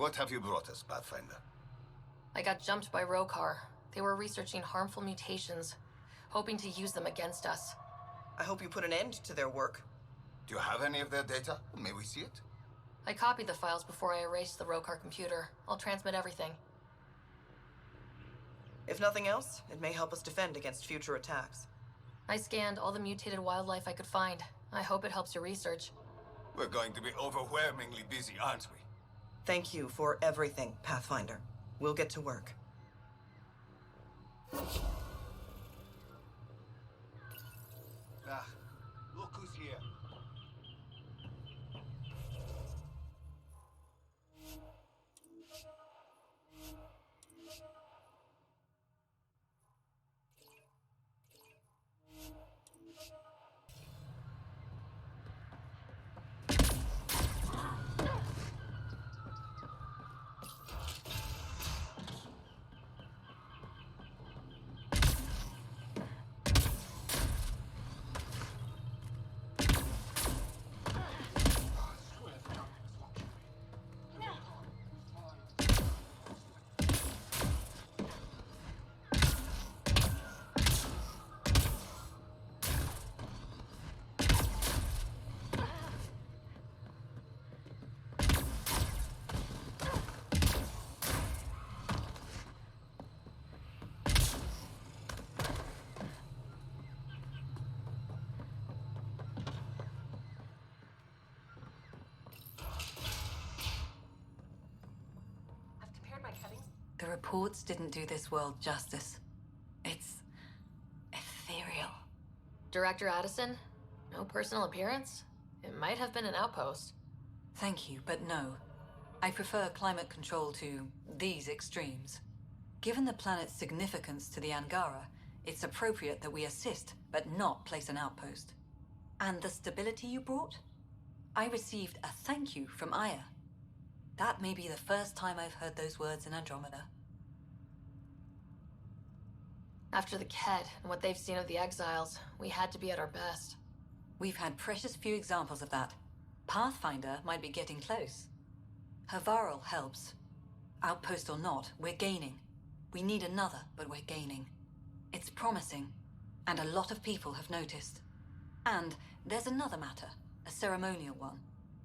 What have you brought us, Pathfinder? I got jumped by Rokar. They were researching harmful mutations, hoping to use them against us. I hope you put an end to their work. Do you have any of their data? May we see it? I copied the files before I erased the Rokar computer. I'll transmit everything. If nothing else, it may help us defend against future attacks. I scanned all the mutated wildlife I could find. I hope it helps your research. We're going to be overwhelmingly busy, aren't we? Thank you for everything, Pathfinder. We'll get to work. Ah, look who's here. The reports didn't do this world justice. It's ethereal. Director Addison? No personal appearance? It might have been an outpost. Thank you, but no. I prefer climate control to these extremes. Given the planet's significance to the Angara, it's appropriate that we assist, but not place an outpost. And the stability you brought? I received a thank you from Aya. That may be the first time I've heard those words in Andromeda. After the Ked and what they've seen of the exiles, we had to be at our best. We've had precious few examples of that. Pathfinder might be getting close. Havarl helps. Outpost or not, we're gaining. We need another, but we're gaining. It's promising, and a lot of people have noticed. And there's another matter, a ceremonial one.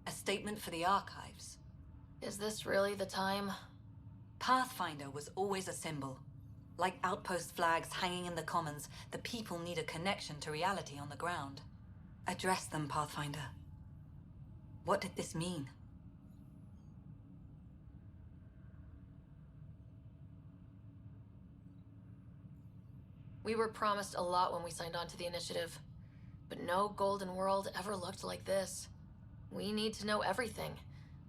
A statement for the archives. Is this really the time? Pathfinder was always a symbol. Like outpost flags hanging in the commons, the people need a connection to reality on the ground. Address them, Pathfinder. What did this mean? We were promised a lot when we signed on to the initiative. But no golden world ever looked like this. We need to know everything.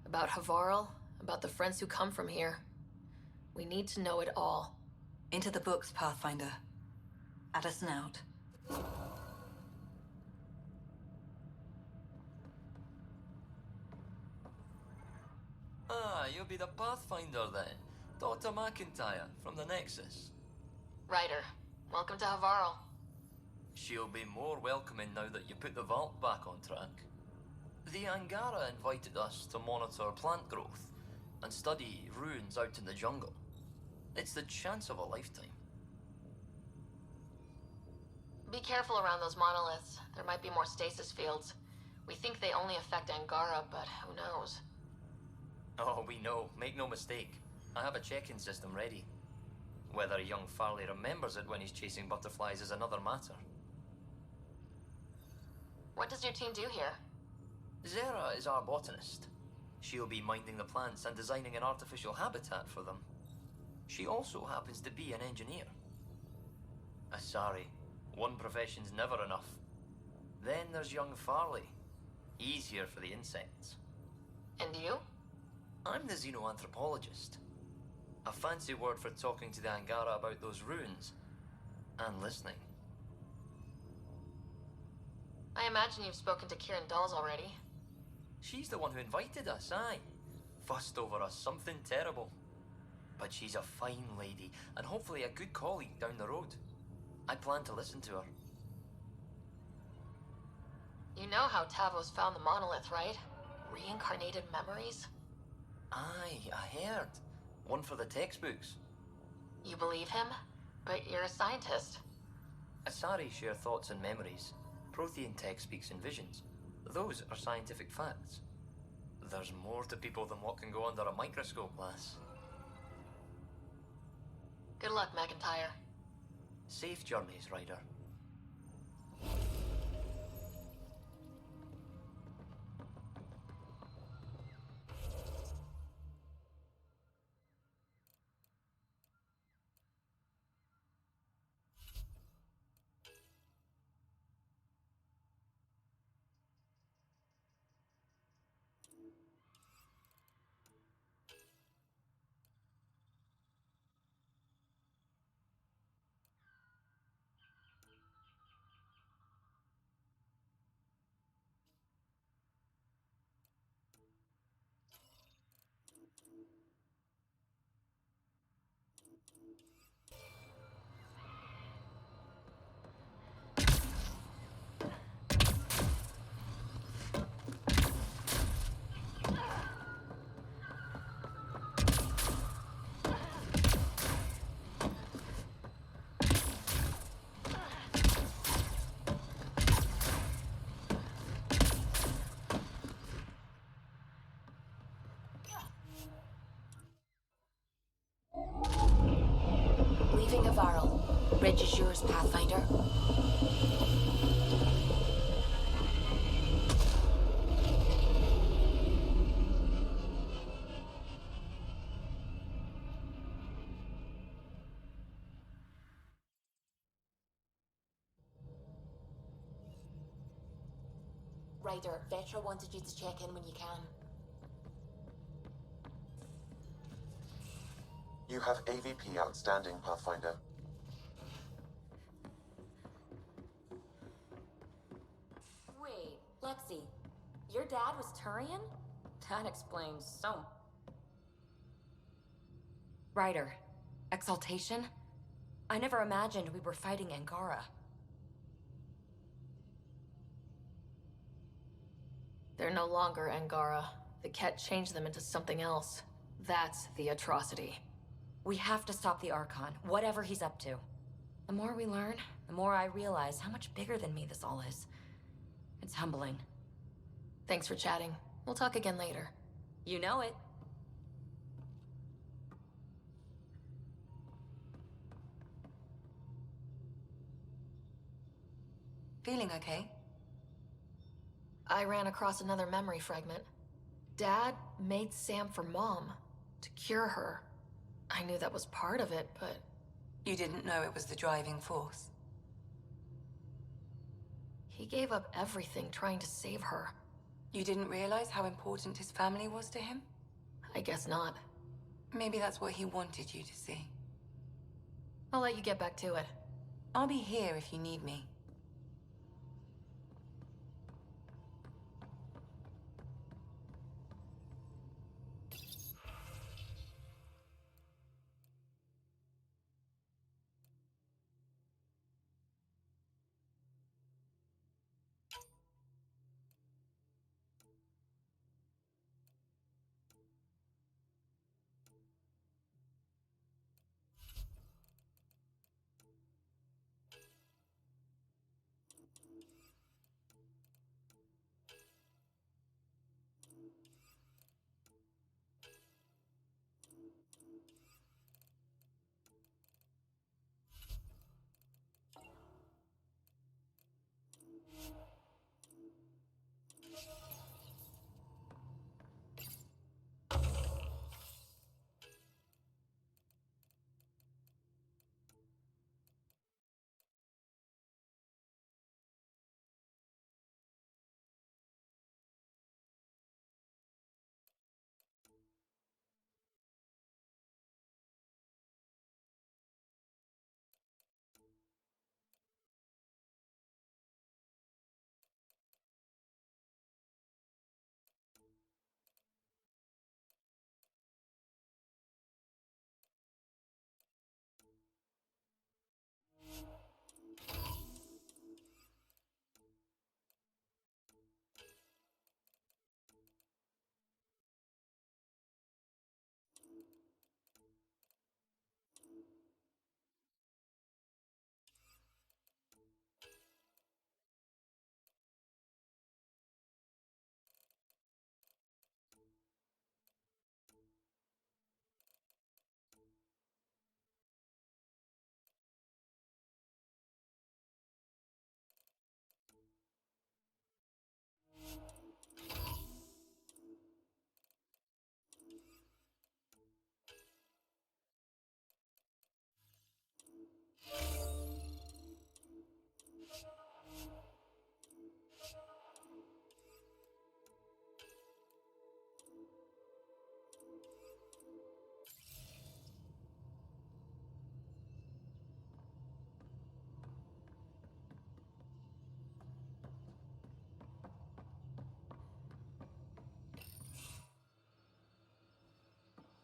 About Havarl, about the friends who come from here. We need to know it all. Into the books, Pathfinder. Addison out. Ah, you'll be the Pathfinder then. Dr. McIntyre from the Nexus. Ryder, welcome to Havarl. She'll be more welcoming now that you put the vault back on track. The Angara invited us to monitor plant growth and study ruins out in the jungle. It's the chance of a lifetime. Be careful around those monoliths. There might be more stasis fields. We think they only affect Angara, but who knows? Oh, we know. Make no mistake. I have a check-in system ready. Whether young Farley remembers it when he's chasing butterflies is another matter. What does your team do here? Zera is our botanist. She'll be minding the plants and designing an artificial habitat for them. She also happens to be an engineer. Sorry, one profession's never enough. Then there's young Farley. He's here for the insects. And you? I'm the xenoanthropologist. A fancy word for talking to the Angara about those ruins. And listening. I imagine you've spoken to Kieran Dawes already. She's the one who invited us, aye. Fussed over us something terrible. But she's a fine lady, and hopefully a good colleague down the road. I plan to listen to her. You know how Tavos found the monolith, right? Reincarnated memories? Aye, I heard. One for the textbooks. You believe him? But you're a scientist. Asari share thoughts and memories. Prothean tech speaks in visions. Those are scientific facts. There's more to people than what can go under a microscope, lass. Good luck, McIntyre. Safe journeys, Ryder. Leaving Avarl. Bridge is yours, Pathfinder. Ryder, Vetra wanted you to check in when you can. You have AVP outstanding, Pathfinder. Wait, Lexi, your dad was Turian? That explains so. Ryder, exaltation? I never imagined we were fighting Angara. They're no longer Angara. The Ket changed them into something else. That's the atrocity. We have to stop the Archon, whatever he's up to. The more we learn, the more I realize how much bigger than me this all is. It's humbling. Thanks for chatting. We'll talk again later. You know it. Feeling okay? I ran across another memory fragment. Dad made Sam for Mom, to cure her. I knew that was part of it, but... You didn't know it was the driving force? He gave up everything trying to save her. You didn't realize how important his family was to him? I guess not. Maybe that's what he wanted you to see. I'll let you get back to it. I'll be here if you need me.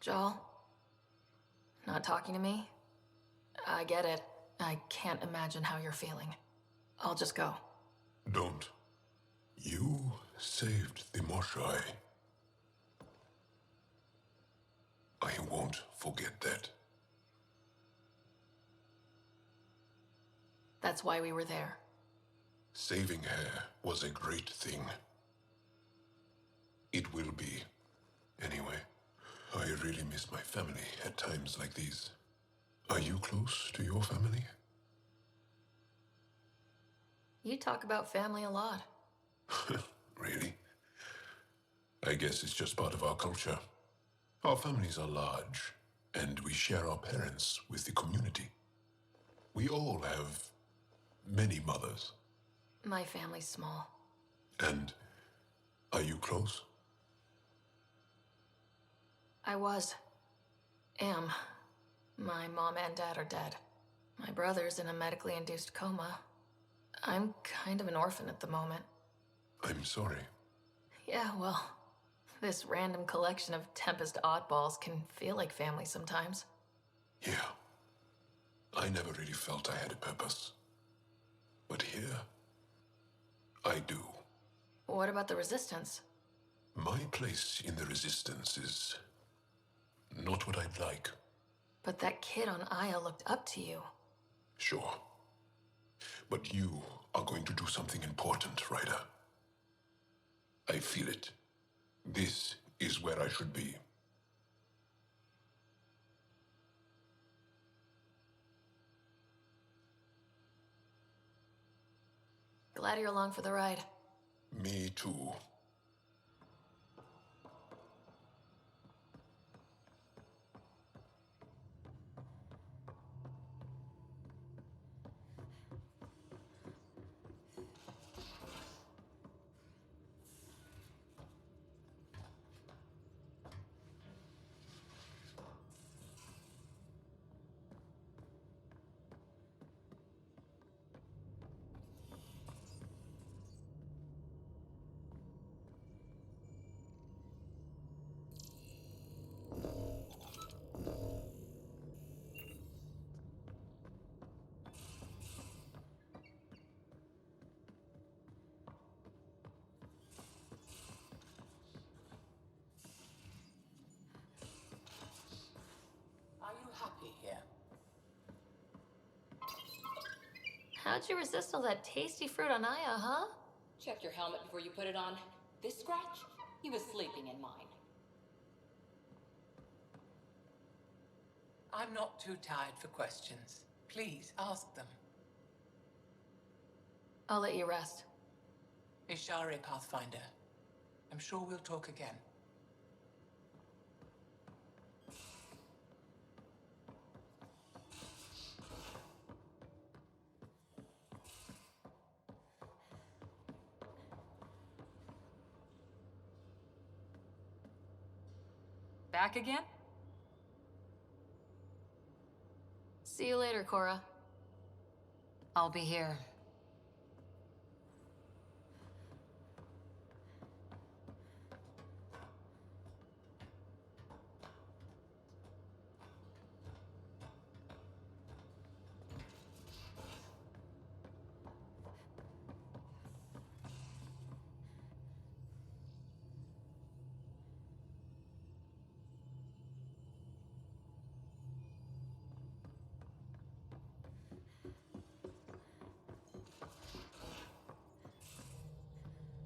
Joel? Not talking to me? I get it. I can't imagine how you're feeling. I'll just go. Don't. You saved the Moshai. I won't forget that. That's why we were there. Saving her was a great thing. It will be. Anyway, I really miss my family at times like these. Are you close to your family? You talk about family a lot. Really? I guess it's just part of our culture. Our families are large, and we share our parents with the community. We all have many mothers. My family's small. And are you close? I was. Am. My mom and dad are dead. My brother's in a medically induced coma. I'm kind of an orphan at the moment. I'm sorry. Yeah, well, this random collection of Tempest oddballs can feel like family sometimes. Yeah. I never really felt I had a purpose. But here, I do. What about the Resistance? My place in the Resistance is not what I'd like. But that kid on Aya looked up to you. Sure. But you are going to do something important, Ryder. I feel it. This is where I should be. Glad you're along for the ride. Me too. Are you happy here? How'd you resist all that tasty fruit on Aya, huh? Check your helmet before you put it on. This scratch? He was sleeping in mine. I'm not too tired for questions. Please, ask them. I'll let you rest. Ishari, Pathfinder. I'm sure we'll talk again. Back again? See you later, Cora. I'll be here.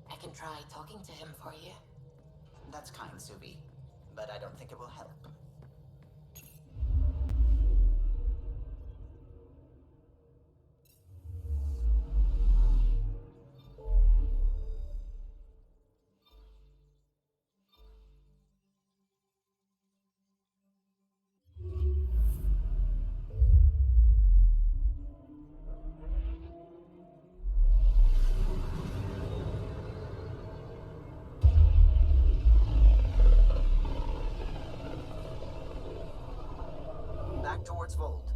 I can try talking to him for you. That's kind, Suvi, but I don't think it will help. Back towards Vold.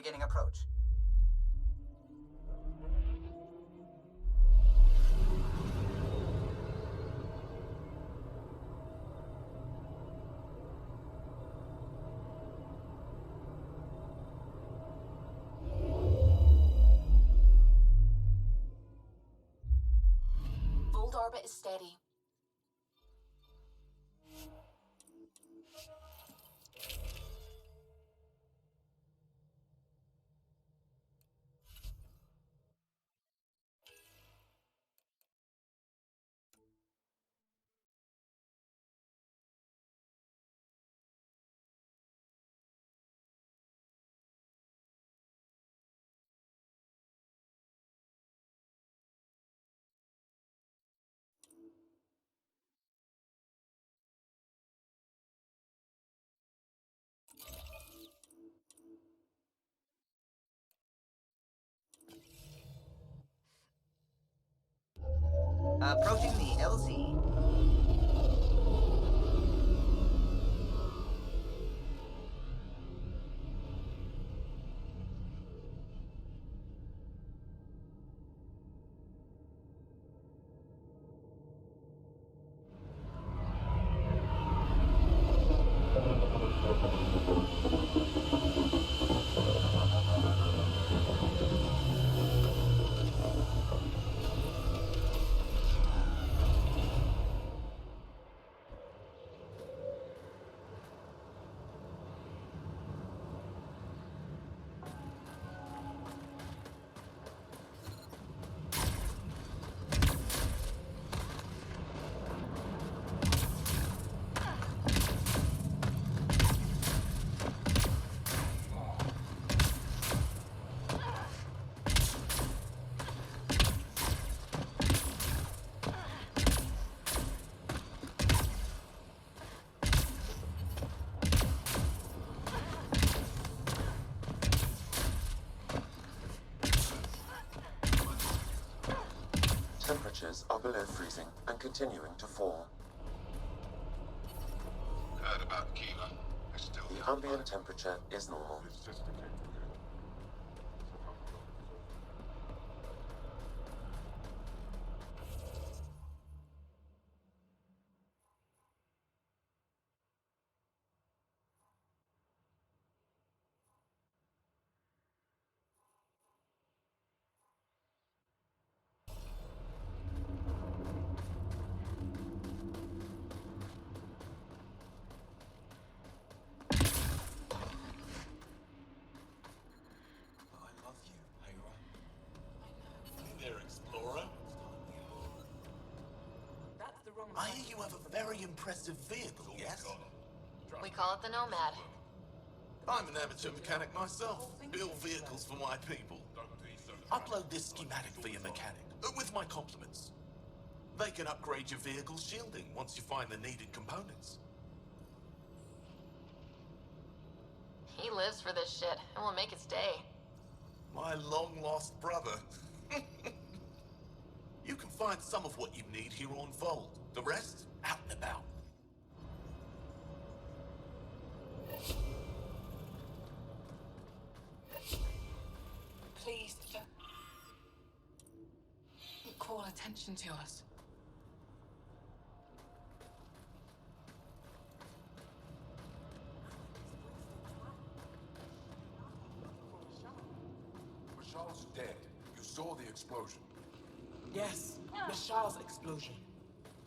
beginning approach. Fold orbit is steady. Approaching the LZ. Temperatures are below freezing and continuing to fall. Heard about Keela. I still The ambient temperature is normal. I hear you have a very impressive vehicle, yes? We call it the Nomad. I'm an amateur mechanic myself. Build vehicles for my people. Upload this schematic for your mechanic, with my compliments. They can upgrade your vehicle's shielding once you find the needed components. He lives for this shit, and will make it stay. My long-lost brother. You can find some of what you need here on Fold. The rest, out and about. Please, call attention to us. Michelle's dead. You saw the explosion. Yes, Michelle's explosion.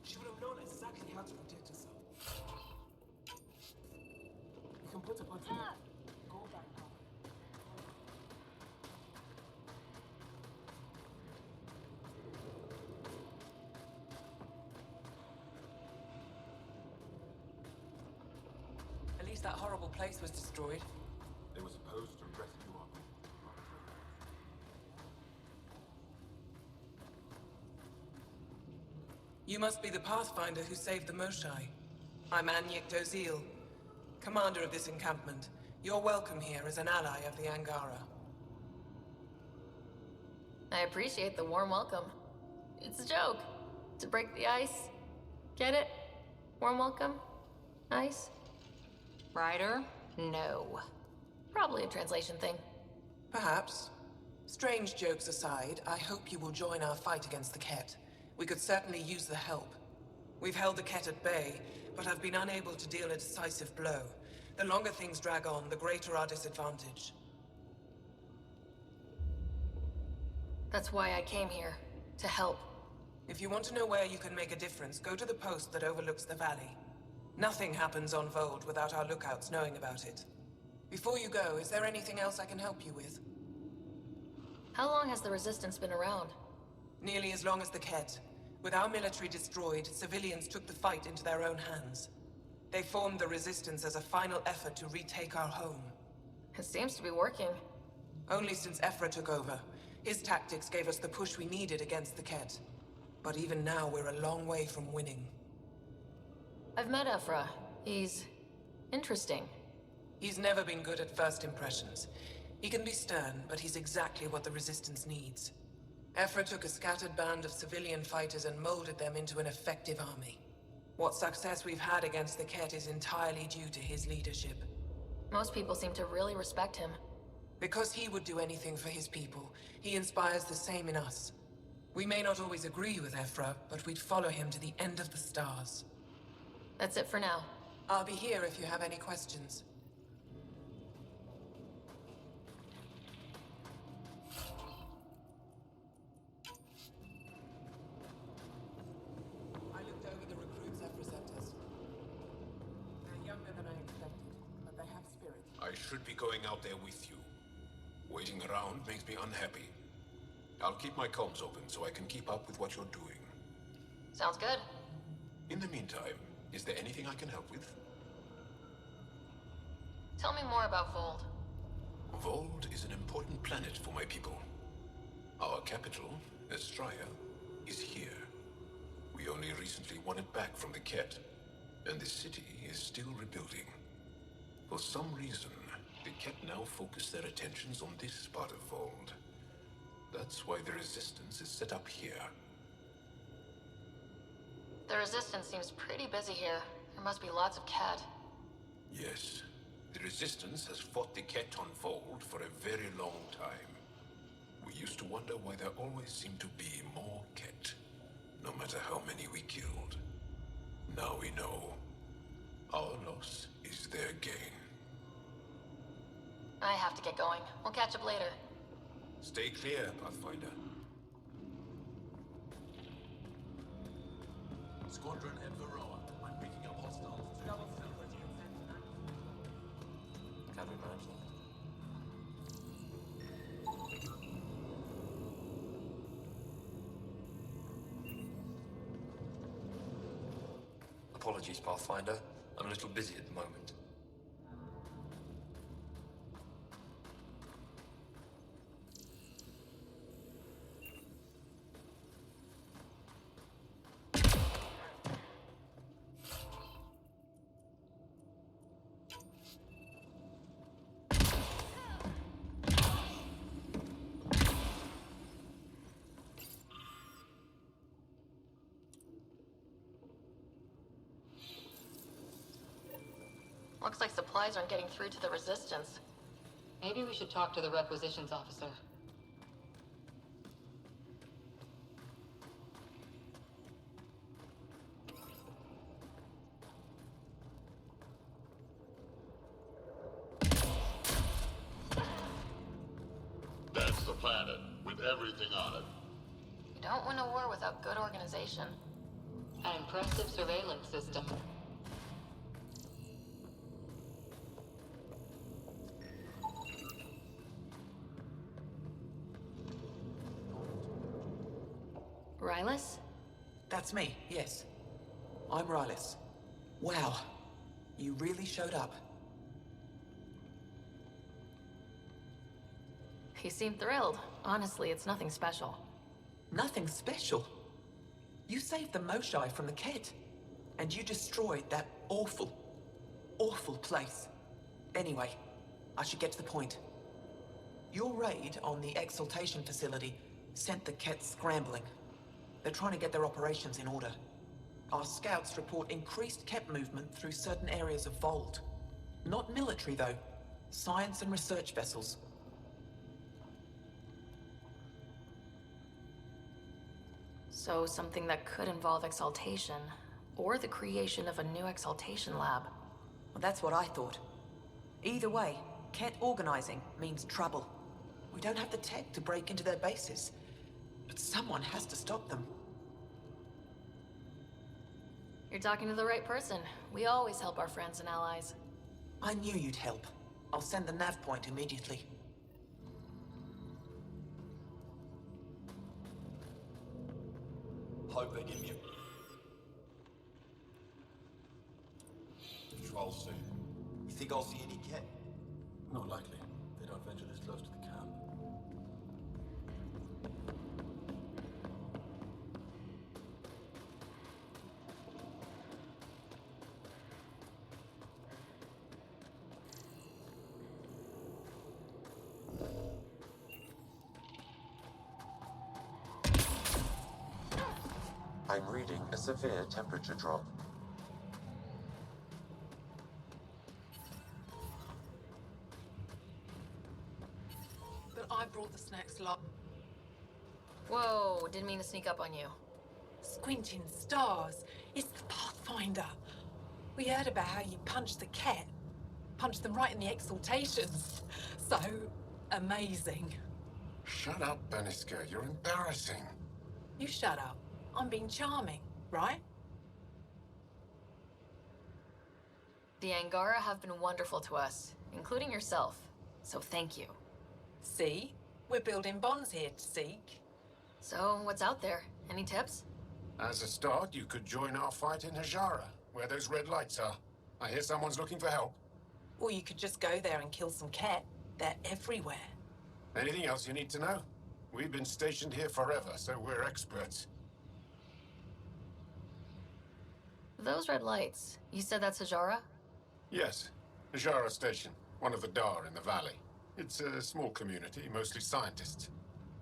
She would have known exactly how to protect herself. You can put a button on. Go back now. At least that horrible place was destroyed. They were supposed to rescue our people. You must be the Pathfinder who saved the Moshai. I'm Anyek Dozil, commander of this encampment. You're welcome here as an ally of the Angara. I appreciate the warm welcome. It's a joke. To break the ice. Get it? Warm welcome? Ice? Ryder? No. Probably a translation thing. Perhaps. Strange jokes aside, I hope you will join our fight against the Ket. We could certainly use the help. We've held the Ket at bay, but have been unable to deal a decisive blow. The longer things drag on, the greater our disadvantage. That's why I came here. To help. If you want to know where you can make a difference, go to the post that overlooks the valley. Nothing happens on Vold without our lookouts knowing about it. Before you go, is there anything else I can help you with? How long has the Resistance been around? Nearly as long as the Ket. With our military destroyed, civilians took the fight into their own hands. They formed the Resistance as a final effort to retake our home. It seems to be working. Only since Ephra took over. His tactics gave us the push we needed against the Ket. But even now, we're a long way from winning. I've met Ephra. He's interesting. He's never been good at first impressions. He can be stern, but he's exactly what the Resistance needs. Ephra took a scattered band of civilian fighters and molded them into an effective army. What success we've had against the Ket is entirely due to his leadership. Most people seem to really respect him. Because he would do anything for his people, he inspires the same in us. We may not always agree with Ephra, but we'd follow him to the end of the stars. That's it for now. I'll be here if you have any questions. I looked over the recruits Ephra sent us. They're younger than I expected, but they have spirit. I should be going out there with you. Waiting around makes me unhappy. I'll keep my comms open so I can keep up with what you're doing. Sounds good. In the meantime, is there anything I can help with? Tell me more about Vold. Vold is an important planet for my people. Our capital, Estraya, is here. We only recently won it back from the Ket, and the city is still rebuilding. For some reason, the Ket now focus their attentions on this part of Vold. That's why the Resistance is set up here. The Resistance seems pretty busy here. There must be lots of Ket. Yes. The Resistance has fought the Ket on Vold for a very long time. We used to wonder why there always seemed to be more Ket, no matter how many we killed. Now we know. Our loss is their gain. I have to get going. We'll catch up later. Stay clear, Pathfinder. Squadron at Varroa. I'm picking up hostiles. Can we manage that? Apologies, Pathfinder. I'm a little busy at the moment. Looks like supplies aren't getting through to the Resistance. Maybe we should talk to the requisitions officer. That's the planet, with everything on it. You don't win a war without good organization. An impressive surveillance system. Rylas? That's me, yes. I'm Rylas. Wow. You really showed up. He seemed thrilled. Honestly, it's nothing special. Nothing special? You saved the Moshai from the Ket. And you destroyed that awful, awful place. Anyway, I should get to the point. Your raid on the Exaltation facility sent the Ket scrambling. They're trying to get their operations in order. Our scouts report increased Ket movement through certain areas of Vold. Not military, though. Science and research vessels. So something that could involve exaltation, or the creation of a new exaltation lab. Well, that's what I thought. Either way, Ket organizing means trouble. We don't have the tech to break into their bases, but someone has to stop them. You're talking to the right person. We always help our friends and allies. I knew you'd help. I'll send the nav point immediately. Hope they give you control soon. You think I'll see any cat? Not likely. They don't venture this close to the camp. I'm reading a severe temperature drop. But I brought the snacks lot. Whoa, didn't mean to sneak up on you. Squinting stars. It's the Pathfinder. We heard about how you punched the cat. Punched them right in the exaltations. So amazing. Shut up, Baniska. You're embarrassing. You shut up. I'm being charming, right? The Angara have been wonderful to us, including yourself. So thank you. See? We're building bonds here to seek. So, what's out there? Any tips? As a start, you could join our fight in Hajara, where those red lights are. I hear someone's looking for help. Or you could just go there and kill some cat. They're everywhere. Anything else you need to know? We've been stationed here forever, so we're experts. Those red lights, you said that's Hajara? Yes, Hajara Station, one of the Dar in the valley. It's a small community, mostly scientists.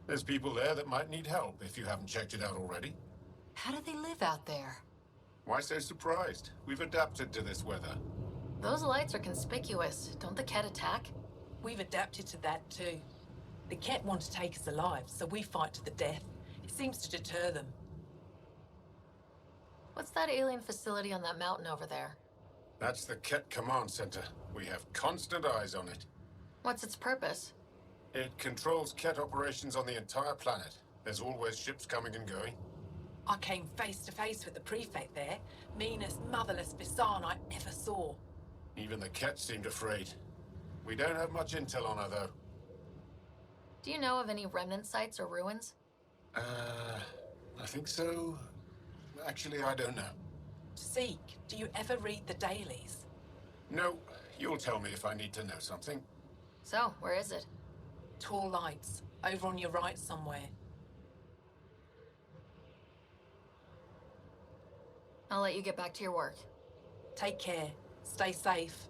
There's people there that might need help, if you haven't checked it out already. How do they live out there? Why so surprised? We've adapted to this weather. Those lights are conspicuous. Don't the Ket attack? We've adapted to that too. The cat want to take us alive, so we fight to the death. It seems to deter them. What's that alien facility on that mountain over there? That's the Ket Command Center. We have constant eyes on it. What's its purpose? It controls Ket operations on the entire planet. There's always ships coming and going. I came face to face with the prefect there. Meanest, motherless Bisan I ever saw. Even the Ket seemed afraid. We don't have much intel on her, though. Do you know of any remnant sites or ruins? I think so. Actually, I don't know. Seek, do you ever read the dailies? No, you'll tell me if I need to know something. So, where is it? Tall lights, over on your right somewhere. I'll let you get back to your work. Take care. Stay safe.